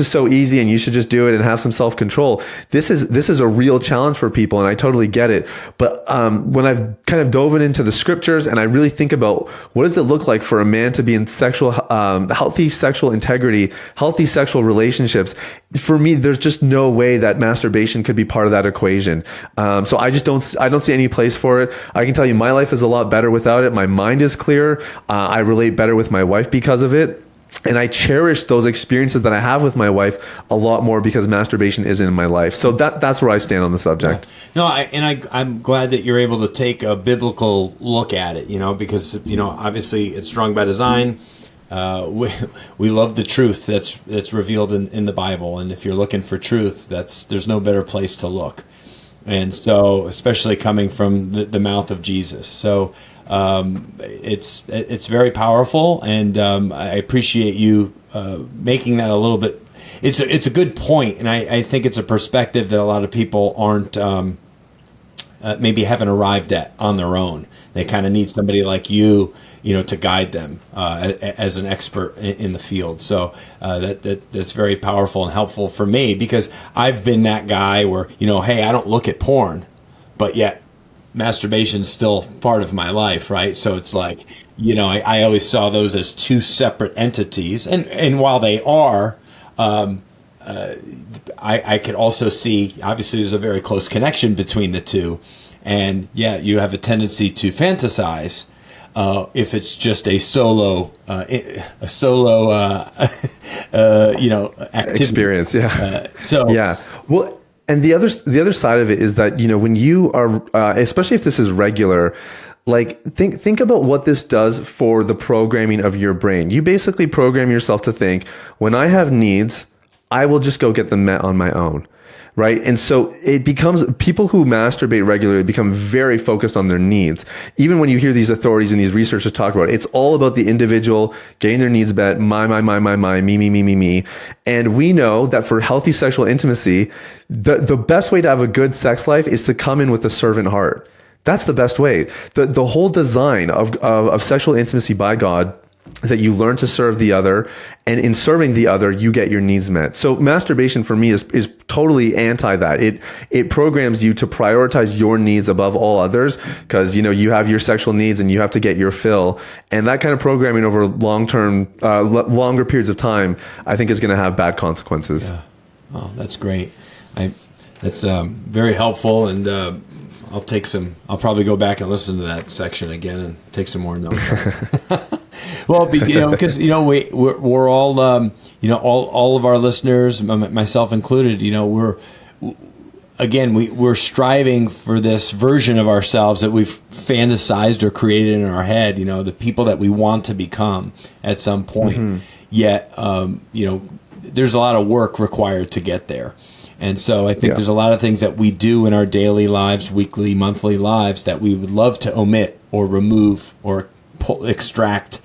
so easy and you should just do it and have some self-control. This is a real challenge for people, and I totally get it. But when I've kind of dove into the scriptures and I really think about what does it look like for a man to be in healthy sexual integrity, healthy sexual relationships, for me, there's just no way that masturbation could be part of that equation. So I don't see any place for it. I can tell you my life is a lot better without it. My mind is clear. I relate better with my wife because of it. And I cherish those experiences that I have with my wife a lot more because masturbation isn't in my life. So that's where I stand on the subject. No, I'm glad that you're able to take a biblical look at it, because, obviously it's strong by design. We love the truth that's revealed in the Bible. And if you're looking for truth, there's no better place to look. And so, especially coming from the mouth of Jesus. So it's very powerful, and I appreciate you making that a little bit. It's a good point, and I think it's a perspective that a lot of people aren't maybe haven't arrived at on their own. They kind of need somebody like you to guide them as an expert in the field. So that's very powerful and helpful for me, because I've been that guy where, hey, I don't look at porn, but yet masturbation's still part of my life, right? So it's like, I always saw those as two separate entities. And while they are, I could also see, obviously, there's a very close connection between the two. And yeah, you have a tendency to fantasize if it's just a solo activity. Experience. Yeah. Yeah. Well, and the other side of it is that, when you are, especially if this is regular, like think about what this does for the programming of your brain. You basically program yourself to think, when I have needs, I will just go get them met on my own. Right. And so it becomes, people who masturbate regularly become very focused on their needs. Even when you hear these authorities and these researchers talk about it, it's all about the individual getting their needs met, me. And we know that for healthy sexual intimacy, the best way to have a good sex life is to come in with a servant heart. That's the best way. The whole design of sexual intimacy by God, that you learn to serve the other, and in serving the other, you get your needs met. So masturbation for me is totally anti that. It programs you to prioritize your needs above all others, because you have your sexual needs and you have to get your fill. And that kind of programming over longer periods of time, I think is going to have bad consequences. Yeah. Oh, that's great. That's very helpful, and I'll probably go back and listen to that section again and take some more notes. Well, because we're all all of our listeners, myself included, we're striving for this version of ourselves that we've fantasized or created in our head, the people that we want to become at some point. Mm-hmm. Yet, there's a lot of work required to get there. And so I think there's a lot of things that we do in our daily lives, weekly, monthly lives, that we would love to omit or remove or extract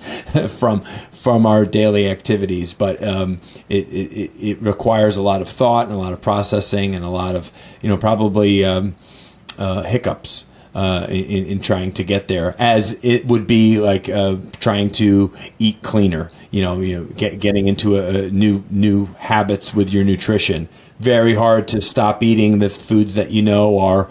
from our daily activities. But it requires a lot of thought and a lot of processing and a lot of, probably hiccups in trying to get there, as it would be like trying to eat cleaner, getting into new habits with your nutrition. Very hard to stop eating the foods that are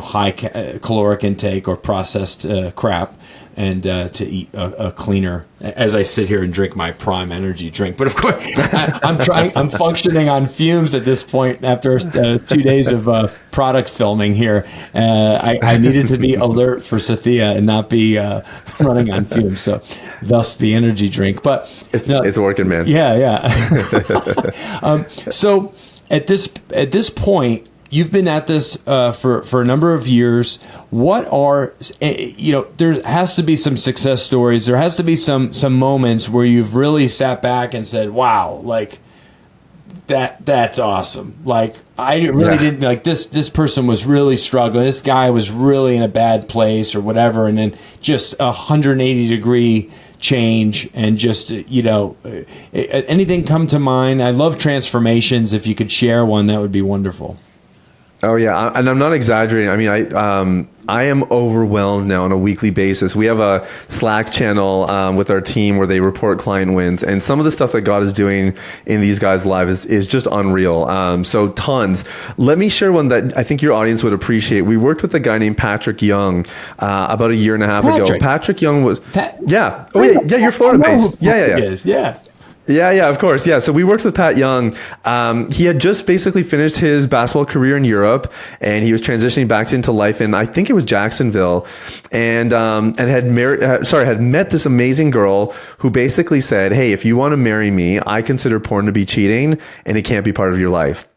high caloric intake or processed crap, and to eat a cleaner. As I sit here and drink my Prime Energy drink, but of course I'm functioning on fumes at this point after 2 days of product filming here. I needed to be alert for Sathiya and not be running on fumes. So, thus the energy drink. But it's working, man. Yeah. So. At this point, you've been at this for a number of years. What are there has to be some success stories. There has to be some moments where you've really sat back and said, "Wow, like that's awesome." Like I really didn't like this person was really struggling. This guy was really in a bad place or whatever, and then just 180-degree change, and just anything come to mind? I love transformations. If you could share one, that would be wonderful. Oh yeah, and I'm not exaggerating. I mean, I am overwhelmed now on a weekly basis. We have a Slack channel with our team where they report client wins, and some of the stuff that God is doing in these guys' lives is just unreal. So tons. Let me share one that I think your audience would appreciate. We worked with a guy named Patrick Young about a year and a half ago. Patrick Young was you're Florida based. Yeah, of course. Yeah. So we worked with Pat Young. He had just basically finished his basketball career in Europe, and he was transitioning back into life in, I think it was Jacksonville, and had met this amazing girl who basically said, "Hey, if you want to marry me, I consider porn to be cheating, and it can't be part of your life."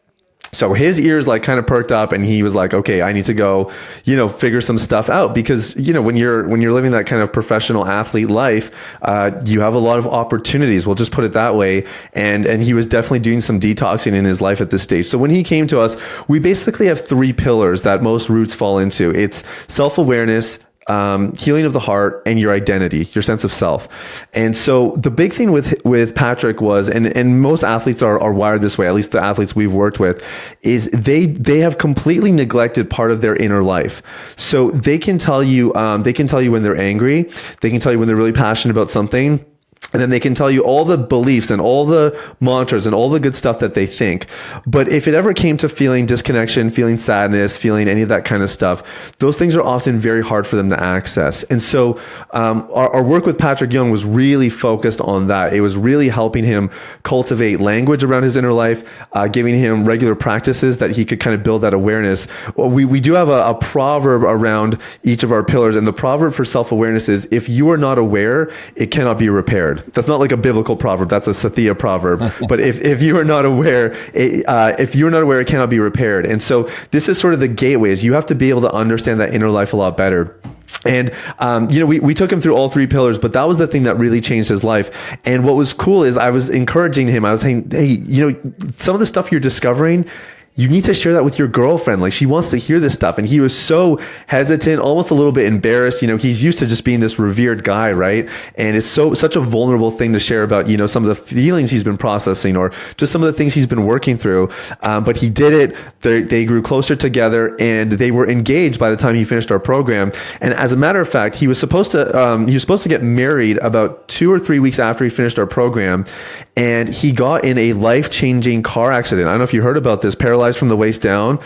So his ears like kind of perked up, and he was like, okay, I need to go, figure some stuff out, because, when you're living that kind of professional athlete life, you have a lot of opportunities. We'll just put it that way. And he was definitely doing some detoxing in his life at this stage. So when he came to us, we basically have three pillars that most roots fall into. It's self-awareness, healing of the heart, and your identity, your sense of self. And so the big thing with Patrick was, and most athletes are wired this way, at least the athletes we've worked with, is they have completely neglected part of their inner life. So they can tell you when they're angry, they can tell you when they're really passionate about something. And then they can tell you all the beliefs and all the mantras and all the good stuff that they think. But if it ever came to feeling disconnection, feeling sadness, feeling any of that kind of stuff, those things are often very hard for them to access. And so our work with Patrick Young was really focused on that. It was really helping him cultivate language around his inner life, giving him regular practices that he could kind of build that awareness. We do have a proverb around each of our pillars. And the proverb for self-awareness is, if you are not aware, it cannot be repaired. That's not like a biblical proverb. That's a Sathiya proverb. But if you are not aware, it cannot be repaired. And so this is sort of the gateway, is you have to be able to understand that inner life a lot better. And, we took him through all three pillars, but that was the thing that really changed his life. And what was cool is I was encouraging him. I was saying, hey, some of the stuff you're discovering, you need to share that with your girlfriend. Like, she wants to hear this stuff. And he was so hesitant, almost a little bit embarrassed. He's used to just being this revered guy, right? And it's such a vulnerable thing to share about, some of the feelings he's been processing, or just some of the things he's been working through. But he did it. They grew closer together, and they were engaged by the time he finished our program. And as a matter of fact, he was supposed to get married about 2 or 3 weeks after he finished our program. And he got in a life-changing car accident. I don't know if you heard about this, paralyzed from the waist down.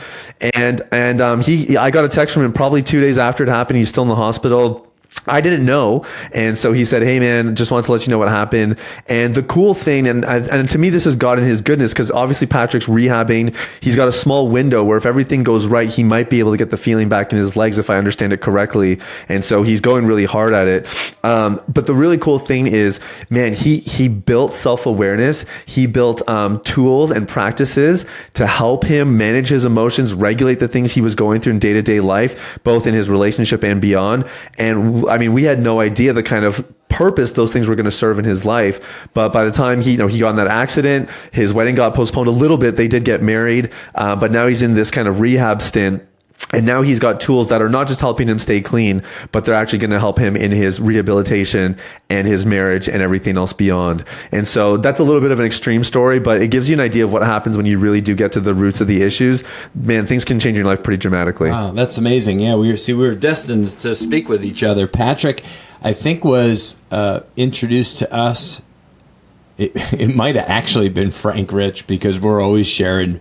And I got a text from him probably 2 days after it happened. He's still in the hospital. I didn't know. And so he said, hey man, just wanted to let you know what happened. And the cool thing, and to me, this is God in his goodness, because obviously Patrick's rehabbing. He's got a small window where if everything goes right, he might be able to get the feeling back in his legs, if I understand it correctly. And so he's going really hard at it. But the really cool thing is, man, he built self-awareness. He built tools and practices to help him manage his emotions, regulate the things he was going through in day-to-day life, both in his relationship and beyond. And I mean, we had no idea the kind of purpose those things were going to serve in his life. But by the time he got in that accident, his wedding got postponed a little bit. They did get married, but now he's in this kind of rehab stint. And now he's got tools that are not just helping him stay clean, but they're actually going to help him in his rehabilitation and his marriage and everything else beyond. And so that's a little bit of an extreme story, but it gives you an idea of what happens when you really do get to the roots of the issues. Man, things can change your life pretty dramatically. Wow, that's amazing. Yeah, we were destined to speak with each other. Patrick, I think, was introduced to us. It might have actually been Frank Rich, because we're always sharing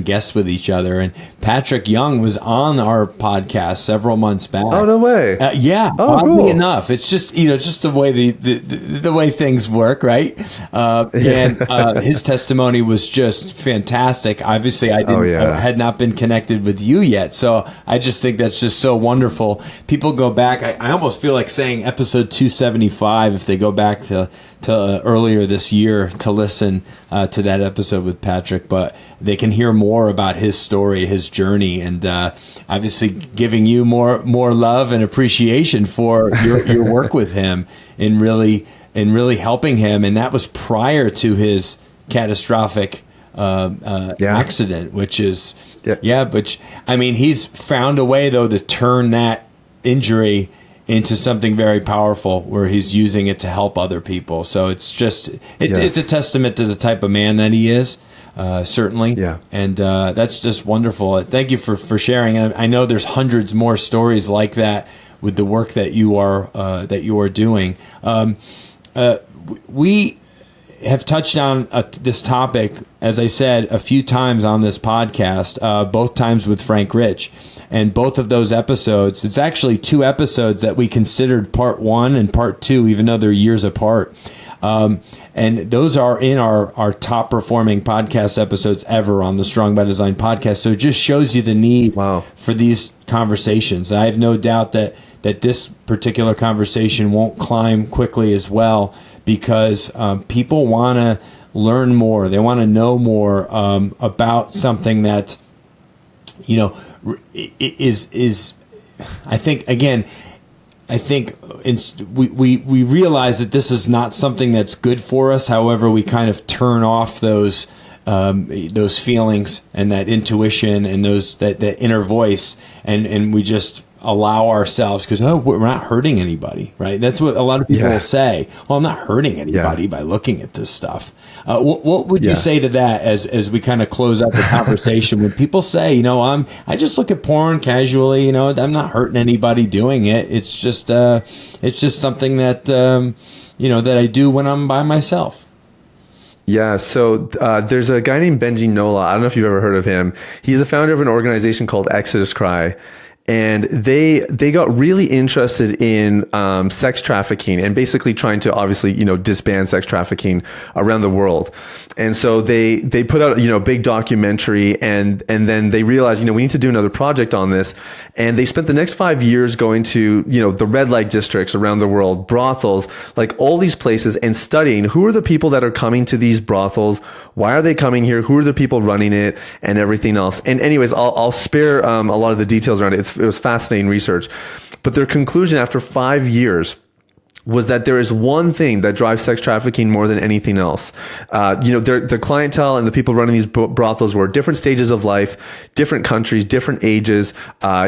guests with each other. And Patrick Young was on our podcast several months back. Oh, no way! Yeah, oddly enough, it's just just the way the way things work, right? And his testimony was just fantastic. Obviously, I had not been connected with you yet, so I just think that's just so wonderful. People go back. I almost feel like saying episode 275 if they go back to earlier this year to listen to that episode with Patrick, but they can hear more about his story, his journey, and obviously giving you more love and appreciation for your work with him in really helping him. And that was prior to his catastrophic accident, which is but I mean, he's found a way though to turn that injury into something very powerful, where he's using it to help other people. So it's just it's a testament to the type of man that he is, certainly. Yeah. And that's just wonderful. Thank you for sharing. And I know there's hundreds more stories like that with the work that you are doing. We have touched on this topic, as I said, a few times on this podcast, both times with Frank Rich. And both of those episodes, it's actually 2 episodes that we considered part 1 and part 2, even though they're years apart. And those are in our top performing podcast episodes ever on the Strong by Design podcast. So it just shows you the need for these conversations. I have no doubt that this particular conversation won't climb quickly as well, because people want to learn more. They want to know more about something that, you know, is I think, again, we realize that this is not something that's good for us. However, we kind of turn off those feelings and that intuition and that inner voice, and we just allow ourselves, because we're not hurting anybody, right? That's what a lot of people will say. Well, I'm not hurting anybody by looking at this stuff. What would you say to that as we kind of close out the conversation? When people say, you know, I just look at porn casually, you know, I'm not hurting anybody doing it. It's just something that you know, that I do when I'm by myself. Yeah, so there's a guy named Benji Nola. I don't know if you've ever heard of him. He's the founder of an organization called Exodus Cry. And they got really interested in sex trafficking and basically trying to obviously, you know, disband sex trafficking around the world. And so they put out, you know, a big documentary, and then they realized, you know, we need to do another project on this. And they spent the next 5 years going to, you know, the red light districts around the world, brothels, like all these places, and studying who are the people that are coming to these brothels, why are they coming here, who are the people running it, and everything else. And anyways, I'll spare a lot of the details around it. It was fascinating research. But their conclusion after 5 years was that there is one thing that drives sex trafficking more than anything else. You know, their clientele and the people running these brothels were different stages of life, different countries, different ages,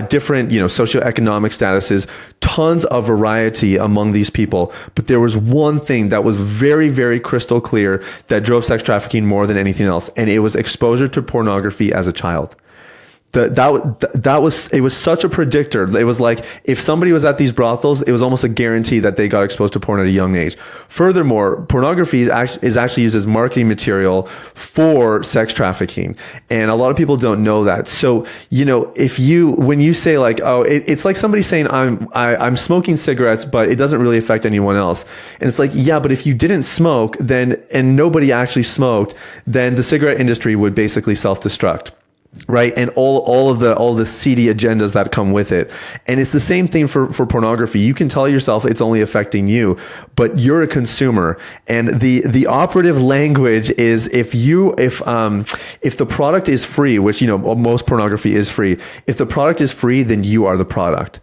different, you know, socioeconomic statuses, tons of variety among these people. But there was one thing that was very, very crystal clear that drove sex trafficking more than anything else. And it was exposure to pornography as a child. It was such a predictor. It was like, if somebody was at these brothels, it was almost a guarantee that they got exposed to porn at a young age. Furthermore, pornography is actually used as marketing material for sex trafficking. And a lot of people don't know that. So, you know, when you say like, oh, it's like somebody saying I'm smoking cigarettes, but it doesn't really affect anyone else. And it's like, yeah, but if you didn't smoke and nobody actually smoked, then the cigarette industry would basically self-destruct. Right. And all the seedy agendas that come with it. And it's the same thing for pornography. You can tell yourself it's only affecting you, but you're a consumer. And the operative language is if the product is free, which, you know, most pornography is free. If the product is free, then you are the product.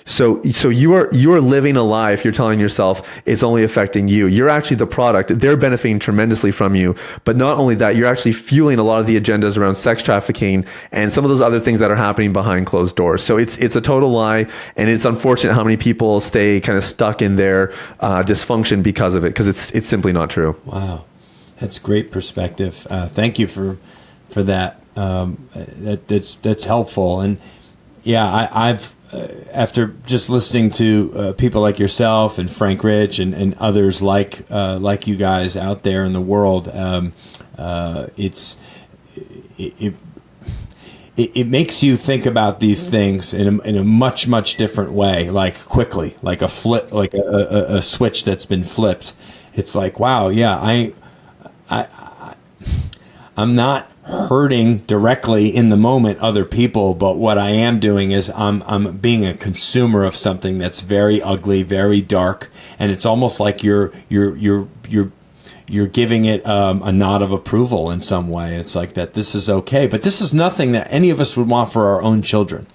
So you are living a lie if you're telling yourself it's only affecting you. You're actually the product. They're benefiting tremendously from you. But not only that, you're actually fueling a lot of the agendas around sex trafficking and some of those other things that are happening behind closed doors. So it's a total lie, and it's unfortunate how many people stay kind of stuck in their dysfunction because of it, because it's simply not true. Wow, that's great perspective. Thank you for that. That's helpful. And yeah, I've after just listening to people like yourself and Frank Rich and others like you guys out there in the world, it makes you think about these things in a much different way, like quickly, like a flip, like a switch that's been flipped. It's like, wow, yeah, I'm not hurting directly in the moment other people, but what I am doing is I'm being a consumer of something that's very ugly, very dark, and it's almost like you're giving it a nod of approval in some way. It's like that this is okay, but this is nothing that any of us would want for our own children,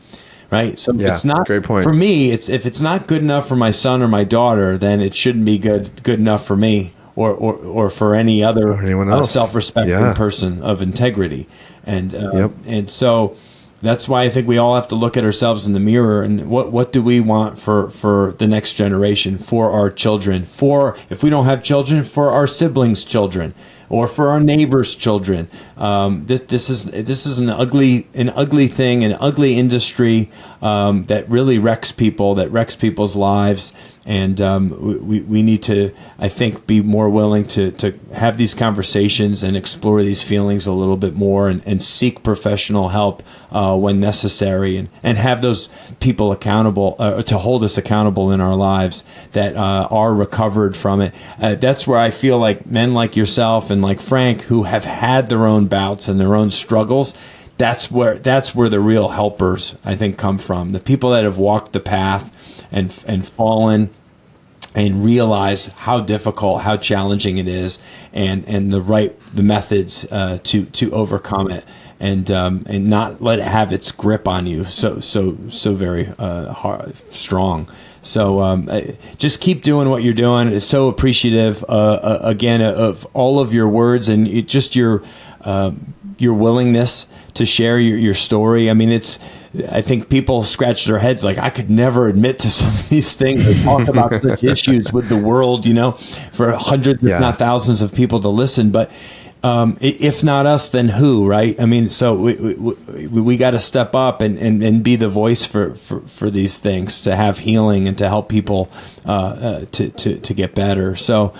right? So yeah, it's not great point. For me. If it's not good enough for my son or my daughter, then it shouldn't be good enough for me. Or for any other self-respecting person of integrity, and so that's why I think we all have to look at ourselves in the mirror and what do we want for the next generation, for our children, for, if we don't have children, for our siblings' children, or for our neighbors' children. This is an ugly thing, an ugly industry that really wrecks people, that wrecks people's lives. And we need to, I think, be more willing to have these conversations and explore these feelings a little bit more, and seek professional help when necessary, and have those people accountable, to hold us accountable in our lives that are recovered from it. That's where I feel like men like yourself and like Frank, who have had their own bouts and their own struggles, that's where the real helpers, I think, come from. The people that have walked the path and fallen and realize how difficult, how challenging it is, and the methods to overcome it, and not let it have its grip on you so very hard, strong. So just keep doing what you're doing. It's so appreciative again of all of your words and just your willingness to share your story. I mean, I think people scratch their heads like, I could never admit to some of these things or talk about such issues with the world, for hundreds, if not thousands of people to listen. But if not us, then who, right? I mean, so we got to step up and be the voice for these things, to have healing and to help people to get better. So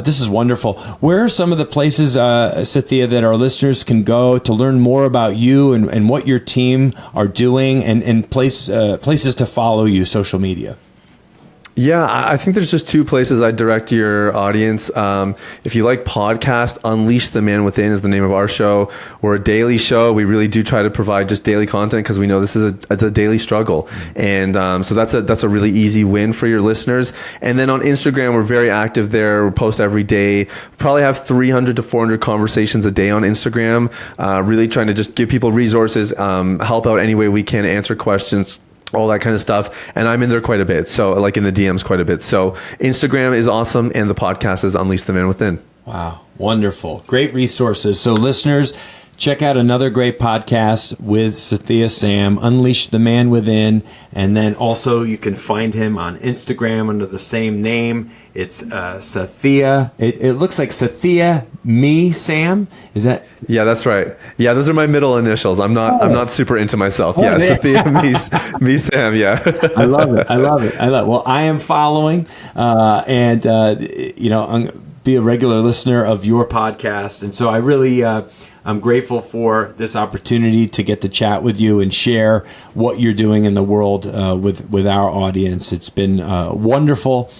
this is wonderful. Where are some of the places, Sathiya, that our listeners can go to learn more about you and what your team are doing, and places to follow you, social media? Yeah, I think there's just two places I direct your audience. If you like podcast, Unleash the Man Within is the name of our show. We're a daily show. We really do try to provide just daily content because we know this is it's a daily struggle. And so that's a really easy win for your listeners. And then on Instagram, we're very active there. We post every day. Probably have 300 to 400 conversations a day on Instagram. Really trying to just give people resources, help out any way we can, answer questions, all that kind of stuff. And I'm in there quite a bit. So like in the DMs quite a bit. So Instagram is awesome. And the podcast is Unleash the Man Within. Wow. Wonderful. Great resources. So listeners, check out another great podcast with Sathiya Sam, Unleash the Man Within. And then also you can find him on Instagram under the same name. It's Sathiya. It looks like Sathiya Me Sam. Is that? Yeah, that's right. Yeah, those are my middle initials. I'm not super into myself. Yeah, Sathiya Me Sam. Yeah. I love it. Well, I am following, and be a regular listener of your podcast, and so I really. I'm grateful for this opportunity to get to chat with you and share what you're doing in the world with our audience. It's been wonderful.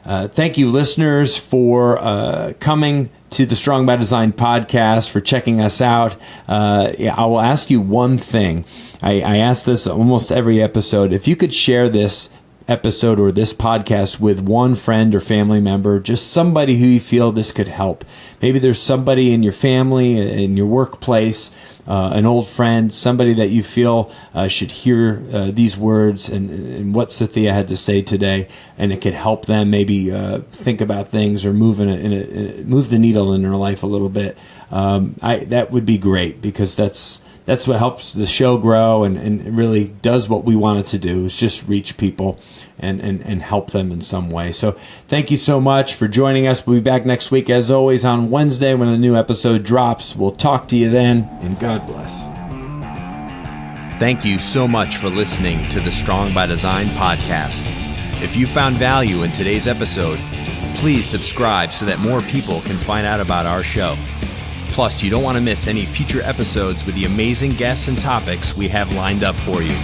Thank you, listeners, for coming to the Strong by Design podcast, for checking us out. I will ask you one thing. I ask this almost every episode. If you could share this episode or this podcast with one friend or family member, just somebody who you feel this could help. Maybe there's somebody in your family, in your workplace, an old friend, somebody that you feel should hear these words and what Sathiya had to say today, and it could help them maybe think about things or move the needle in their life a little bit. That would be great, because that's what helps the show grow and really does what we want it to do, is just reach people and help them in some way. So thank you so much for joining us. We'll be back next week, as always, on Wednesday when a new episode drops. We'll talk to you then, and God bless. Thank you so much for listening to the Strong by Design podcast. If you found value in today's episode, please subscribe so that more people can find out about our show. Plus, you don't want to miss any future episodes with the amazing guests and topics we have lined up for you.